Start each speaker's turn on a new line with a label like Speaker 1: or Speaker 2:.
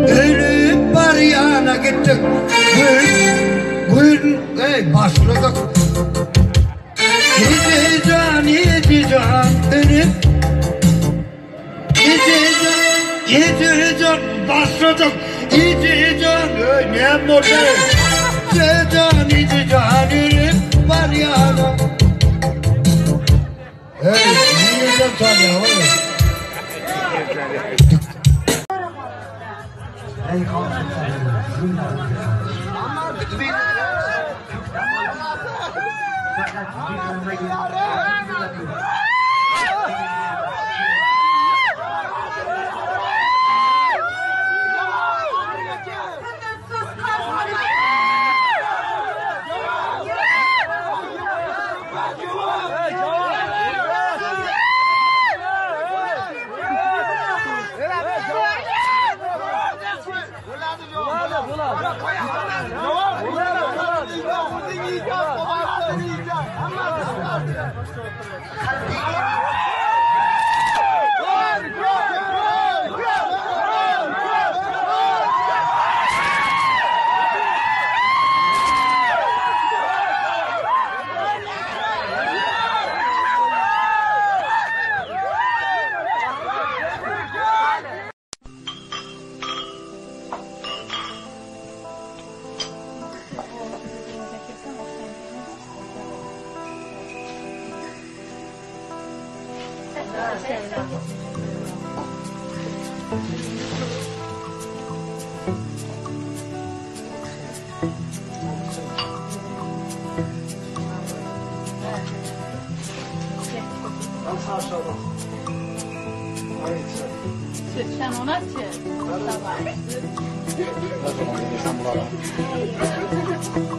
Speaker 1: ölüp var yana gittik. Gün başladık. Yedi can ölüp yedi can başladık. Yedi can ne oldu? Yedi can ölüp var yana. Niye can ya?
Speaker 2: Sen ona çek. Tamam.